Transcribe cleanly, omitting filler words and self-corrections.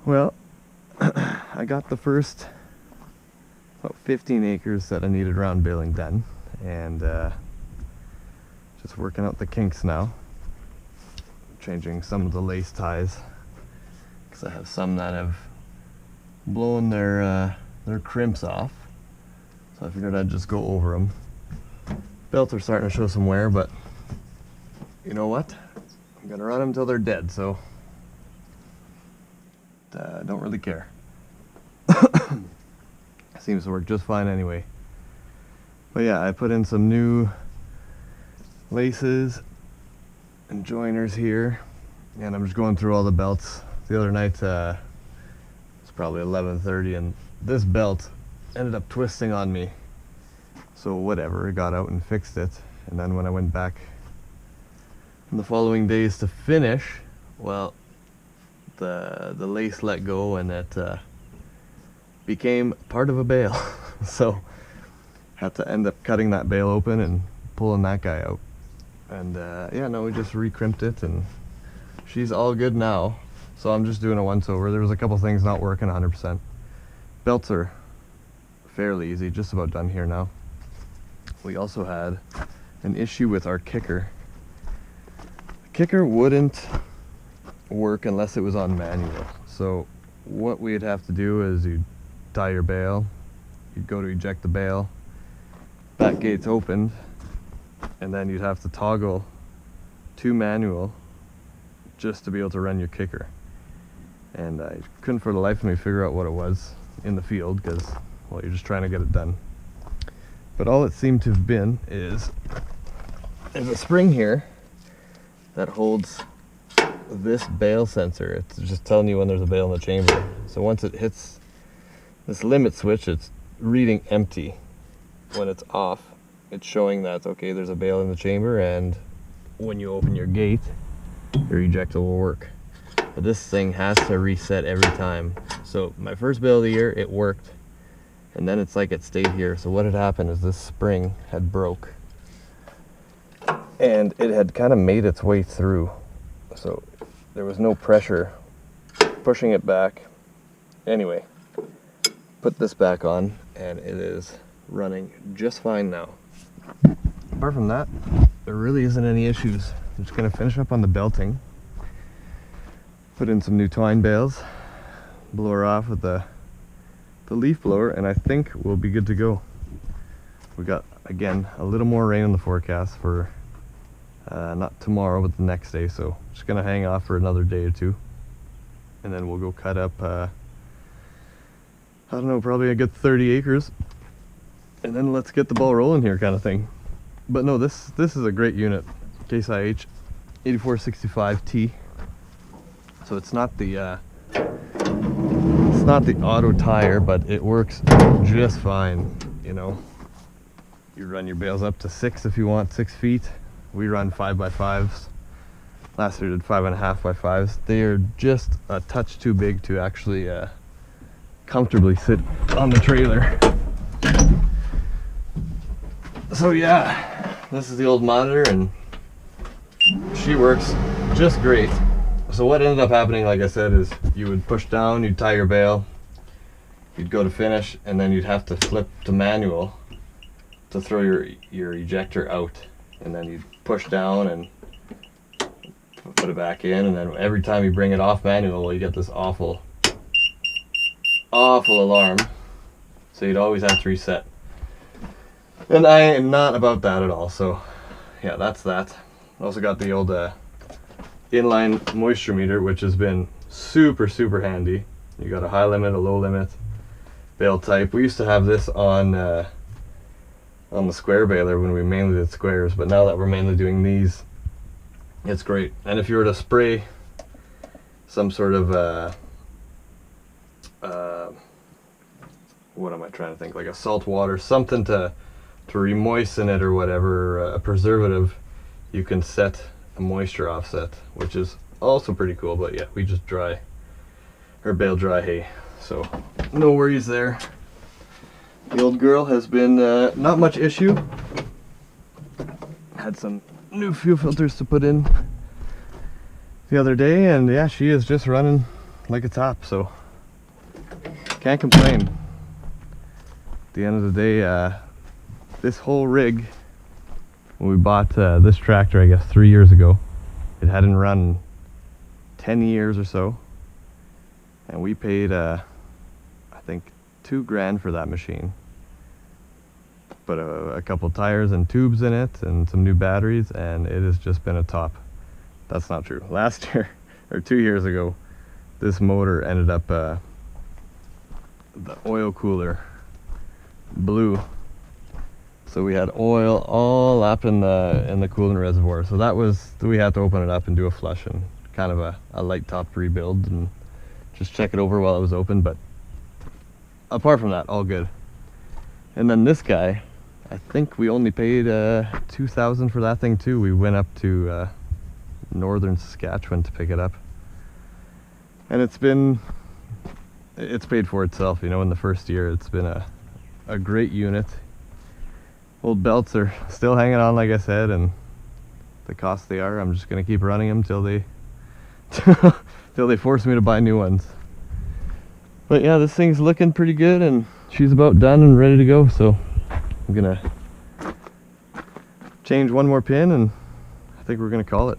Well, I got the first about 15 acres that I needed around baling done, and just working out the kinks now. Changing some of the lace ties because I have some that have blown their crimps off, so I figured I'd just go over them. Belts are starting to show some wear, but you know what? I'm gonna run them until they're dead, so don't really care. Seems to work just fine anyway. But yeah, I put in some new laces and joiners here, and I'm just going through all the belts. The other night it's probably 11:30 and this belt ended up twisting on me, so whatever, I got out and fixed it. And then when I went back in the following days to finish, well, the lace let go and it became part of a bale. So had to end up cutting that bale open and pulling that guy out. And yeah, no, we just re-crimped it and she's all good now. So I'm just doing a once over. There was a couple things not working 100%. Belts are fairly easy, just about done here now. We also had an issue with our kicker. The kicker wouldn't work unless it was on manual. So what we'd have to do is you'd tie your bale, you'd go to eject the bale, back gate's opened, and then you'd have to toggle to manual just to be able to run your kicker. And I couldn't for the life of me figure out what it was in the field because, well, you're just trying to get it done. But all it seemed to have been is there's a spring here that holds this bale sensor. It's just telling you when there's a bale in the chamber. So once it hits this limit switch, it's reading empty. When it's off, it's showing that, okay, there's a bale in the chamber, and when you open your gate, your ejector will work. But this thing has to reset every time. So my first bale of the year, it worked, and then it's like it stayed here. So what had happened is this spring had broke, and it had kind of made its way through. So there was no pressure pushing it back. Anyway, put this back on, and it is running just fine now. Apart from that, there really isn't any issues. I'm just going to finish up on the belting. Put in some new twine bales, blow her off with the leaf blower, and I think we'll be good to go. We got, again, a little more rain in the forecast for not tomorrow, but the next day, so just going to hang off for another day or two. And then we'll go cut up, I don't know, probably a good 30 acres. And then let's get the ball rolling here, kind of thing. But no, this is a great unit. Case IH 8465T. So it's not the auto tire, but it works just fine. You know, you run your bales up to 6 if you want, 6 feet. We run 5x5s. Last year did 5.5x5s. They are just a touch too big to actually comfortably sit on the trailer. So yeah, this is the old monitor, and she works just great. So what ended up happening, like I said, is you would push down, you'd tie your bale, you'd go to finish, and then you'd have to flip to manual to throw your ejector out, and then you'd push down and put it back in, and then every time you bring it off manual, well, you get this awful alarm, so you'd always have to reset. And I am not about that at all, so yeah, that's that. Also got the old inline moisture meter, which has been super handy. You got a high limit, a low limit, bale type. We used to have this on the square baler when we mainly did squares, but now that we're mainly doing these, it's great. And if you were to spray some sort of what am I trying to think, like a salt water, something to re-moisten it or whatever, a preservative, you can set a moisture offset, which is also pretty cool. But yeah, we just bale dry hay, so no worries there. The old girl has been not much issue. Had some new fuel filters to put in the other day, and yeah, she is just running like a top, so can't complain. At the end of the day, this whole rig, when we bought this tractor, I guess 3 years ago, it hadn't run 10 years or so, and we paid I think $2,000 for that machine. Put a couple tires and tubes in it and some new batteries, and it has just been a top. That's not true. Last year or 2 years ago, this motor ended up the oil cooler blew, so we had oil all up in the coolant reservoir. So that was, we had to open it up and do a flush and kind of a light top rebuild and just check it over while it was open. But apart from that, all good. And then this guy, I think we only paid $2,000 for that thing too. We went up to northern Saskatchewan to pick it up, and it's paid for itself, you know. In the first year, it's been a great unit. Old belts are still hanging on, like I said, and the cost they are, I'm just gonna keep running them till they till they force me to buy new ones. But yeah, this thing's looking pretty good, and she's about done and ready to go, so I'm gonna change one more pin and I think we're gonna call it.